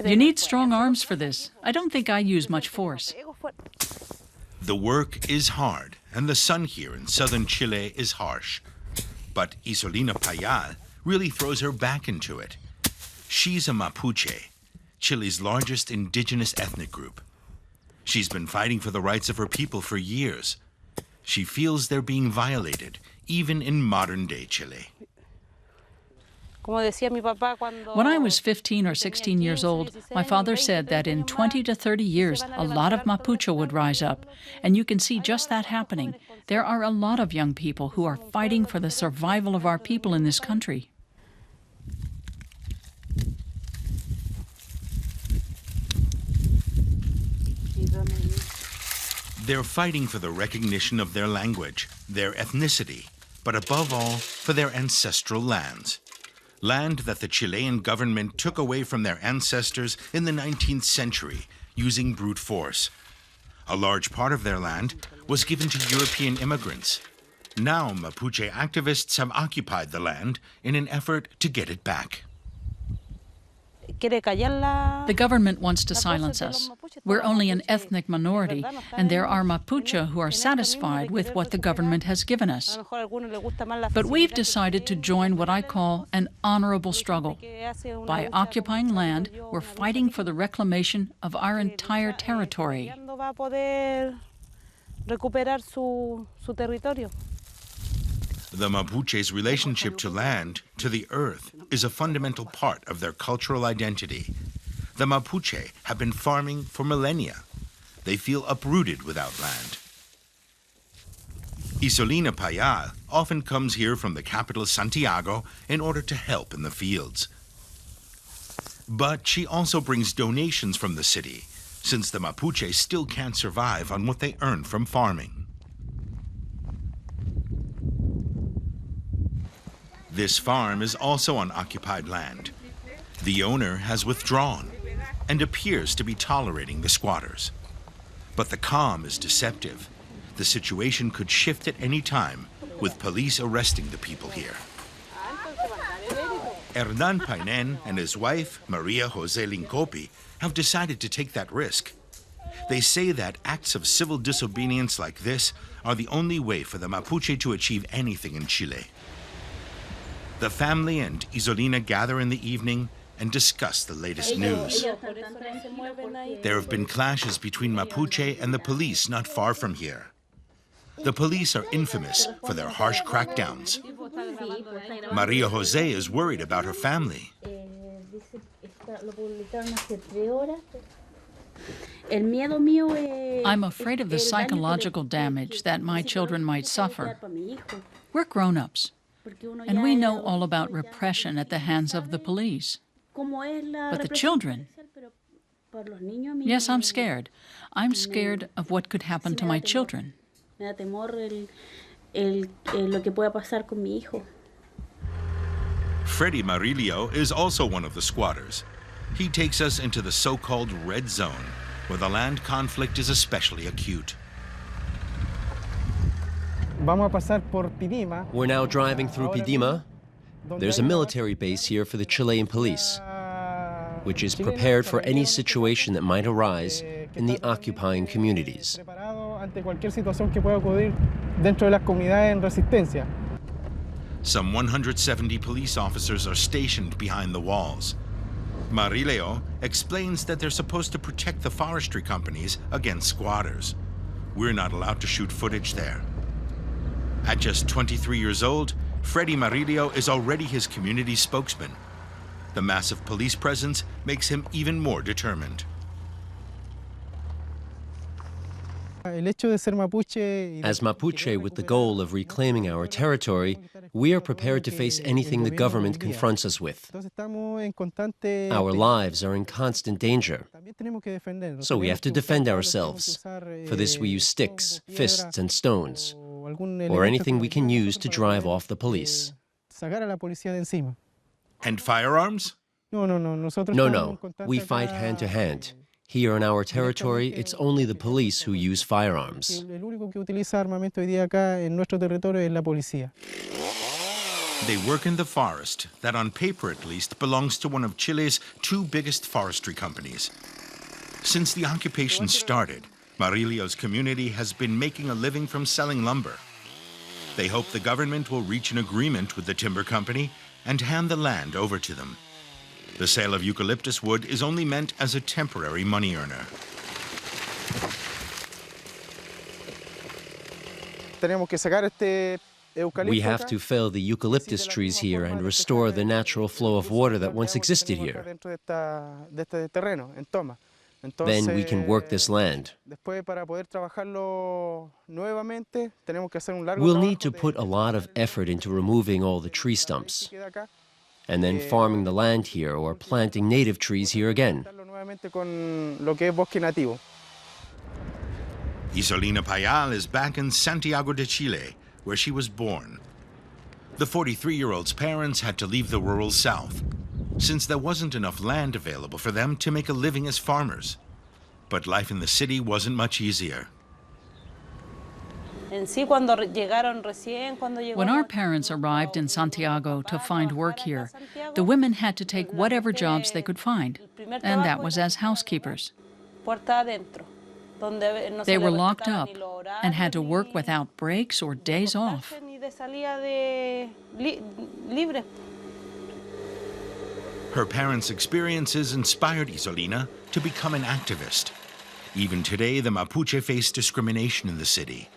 You need strong arms for this. I don't think I use much force. The work is hard, and the sun here in southern Chile is harsh. But Isolina Payal really throws her back into it. She's a Mapuche, Chile's largest indigenous ethnic group. She's been fighting for the rights of her people for years. She feels they're being violated, even in modern-day Chile. When I was 15 or 16 years old, my father said that in 20 to 30 years, a lot of Mapuche would rise up. And you can see just that happening. There are a lot of young people who are fighting for the survival of our people in this country. They're fighting for the recognition of their language, their ethnicity, but above all, for their ancestral lands. Land that the Chilean government took away from their ancestors in the 19th century using brute force. A large part of their land was given to European immigrants. Now Mapuche activists have occupied the land in an effort to get it back. The government wants to silence us. We're only an ethnic minority, and there are Mapuche who are satisfied with what the government has given us. But we've decided to join what I call an honorable struggle. By occupying land, we're fighting for the reclamation of our entire territory. The Mapuche's relationship to land, to the earth, is a fundamental part of their cultural identity. The Mapuche have been farming for millennia. They feel uprooted without land. Isolina Payal often comes here from the capital Santiago in order to help in the fields. But she also brings donations from the city, since the Mapuche still can't survive on what they earn from farming. This farm is also on occupied land. The owner has withdrawn and appears to be tolerating the squatters. But the calm is deceptive. The situation could shift at any time, with police arresting the people here. Hernan Painen and his wife, Maria Jose Lincopi, have decided to take that risk. They say that acts of civil disobedience like this are the only way for the Mapuche to achieve anything in Chile. The family and Isolina gather in the evening and discuss the latest news. There have been clashes between Mapuche and the police not far from here. The police are infamous for their harsh crackdowns. Maria Jose is worried about her family. I'm afraid of the psychological damage that my children might suffer. We're grown-ups, and we know all about repression at the hands of the police. But the children, yes, I'm scared. I'm scared of what could happen to my children. Freddy Marilio is also one of the squatters. He takes us into the so-called red zone, where the land conflict is especially acute. We're now driving through Pidima. There's a military base here for the Chilean police, which is prepared for any situation that might arise in the occupying communities. Some 170 police officers are stationed behind the walls. Marileo explains that they're supposed to protect the forestry companies against squatters. We're not allowed to shoot footage there. At just 23 years old, Freddy Marilio is already his community spokesman. The massive police presence makes him even more determined. As Mapuche with the goal of reclaiming our territory, we are prepared to face anything the government confronts us with. Our lives are in constant danger, so we have to defend ourselves. For this we use sticks, fists, and stones, or anything we can use to drive off the police. And firearms? No, we fight hand to hand. Here in our territory, it's only the police who use firearms. They work in the forest that, on paper at least, belongs to one of Chile's two biggest forestry companies. Since the occupation started, Marilio's community has been making a living from selling lumber. They hope the government will reach an agreement with the timber company and hand the land over to them. The sale of eucalyptus wood is only meant as a temporary money earner. We have to fell the eucalyptus trees here and restore the natural flow of water that once existed here. Then we can work this land. We'll need to put a lot of effort into removing all the tree stumps, and then farming the land here or planting native trees here again. Isolina Payal is back in Santiago de Chile, where she was born. The 43-year-old's parents had to leave the rural south, since there wasn't enough land available for them to make a living as farmers. But life in the city wasn't much easier. When our parents arrived in Santiago to find work here, the women had to take whatever jobs they could find, and that was as housekeepers. They were locked up and had to work without breaks or days off. Her parents' experiences inspired Isolina to become an activist. Even today, the Mapuche face discrimination in the city.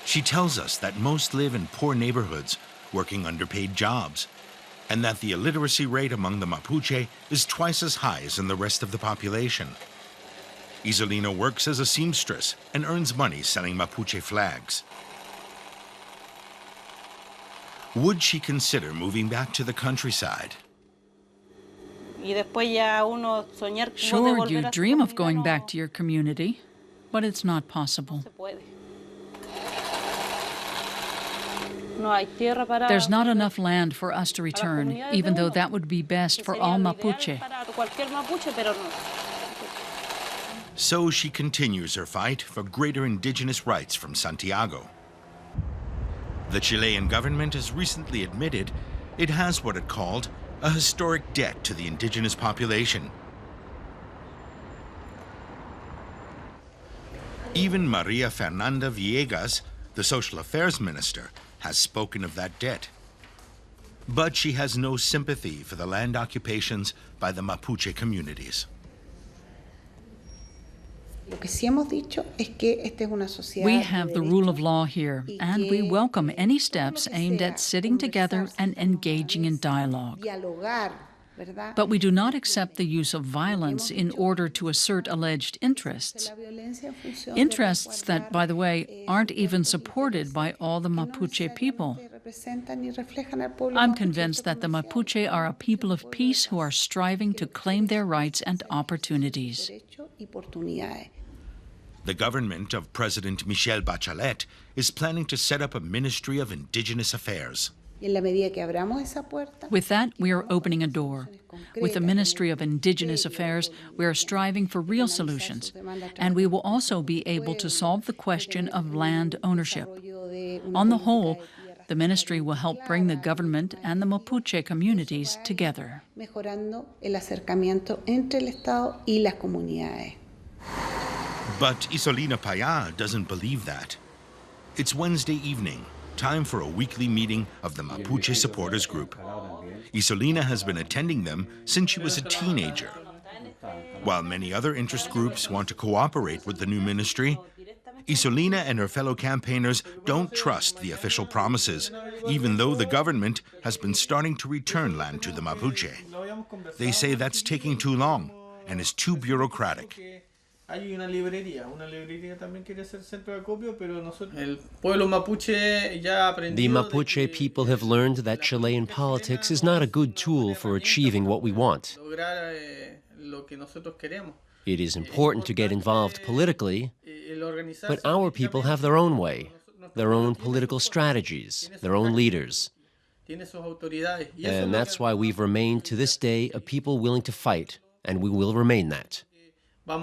She tells us that most live in poor neighborhoods, working underpaid jobs, and that the illiteracy rate among the Mapuche is twice as high as in the rest of the population. Isolina works as a seamstress and earns money selling Mapuche flags. Would she consider moving back to the countryside? Sure, you dream of going back to your community, but it's not possible. There's not enough land for us to return, even though that would be best for all Mapuche. So she continues her fight for greater indigenous rights from Santiago. The Chilean government has recently admitted it has what it called a historic debt to the indigenous population. Even Maria Fernanda Villegas, the social affairs minister, has spoken of that debt. But she has no sympathy for the land occupations by the Mapuche communities. We have the rule of law here, and we welcome any steps aimed at sitting together and engaging in dialogue. But we do not accept the use of violence in order to assert alleged interests. Interests that, by the way, aren't even supported by all the Mapuche people. I'm convinced that the Mapuche are a people of peace who are striving to claim their rights and opportunities. The government of President Michelle Bachelet is planning to set up a Ministry of Indigenous Affairs. With that, we are opening a door. With the Ministry of Indigenous Affairs, we are striving for real solutions, and we will also be able to solve the question of land ownership. On the whole, the ministry will help bring the government and the Mapuche communities together. But Isolina Payal doesn't believe that. It's Wednesday evening, time for a weekly meeting of the Mapuche Supporters Group. Isolina has been attending them since she was a teenager. While many other interest groups want to cooperate with the new ministry, Isolina and her fellow campaigners don't trust the official promises, even though the government has been starting to return land to the Mapuche. They say that's taking too long and is too bureaucratic. The Mapuche people have learned that Chilean politics is not a good tool for achieving what we want. It is important to get involved politically, but our people have their own way, their own political strategies, their own leaders. And that's why we've remained to this day a people willing to fight, and we will remain that. The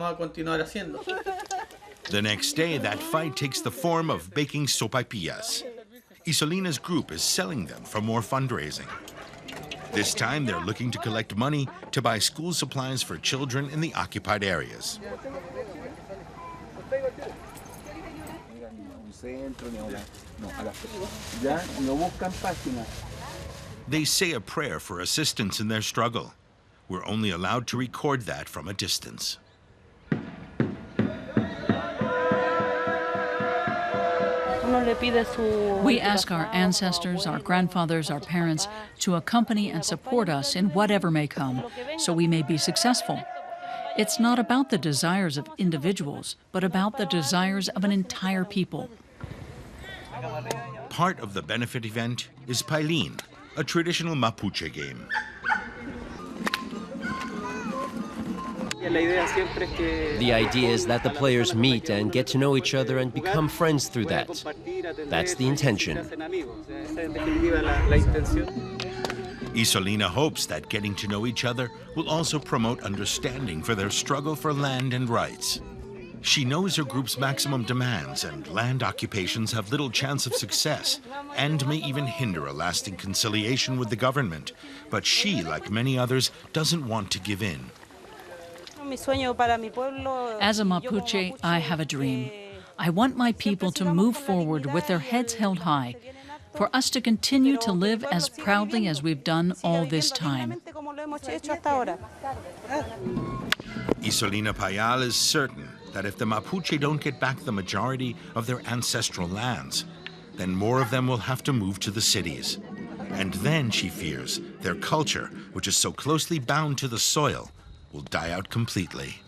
next day, that fight takes the form of baking sopaipillas. Isolina's group is selling them for more fundraising. This time, they're looking to collect money to buy school supplies for children in the occupied areas. They say a prayer for assistance in their struggle. We're only allowed to record that from a distance. We ask our ancestors, our grandfathers, our parents to accompany and support us in whatever may come, so we may be successful. It's not about the desires of individuals, but about the desires of an entire people. Part of the benefit event is Pailin, a traditional Mapuche game. The idea is that the players meet and get to know each other and become friends through that. That's the intention. Isolina hopes that getting to know each other will also promote understanding for their struggle for land and rights. She knows her group's maximum demands and land occupations have little chance of success and may even hinder a lasting conciliation with the government. But she, like many others, doesn't want to give in. As a Mapuche, I have a dream. I want my people to move forward with their heads held high, for us to continue to live as proudly as we've done all this time. Isolina Payal is certain that if the Mapuche don't get back the majority of their ancestral lands, then more of them will have to move to the cities. And then, she fears, their culture, which is so closely bound to the soil, will die out completely.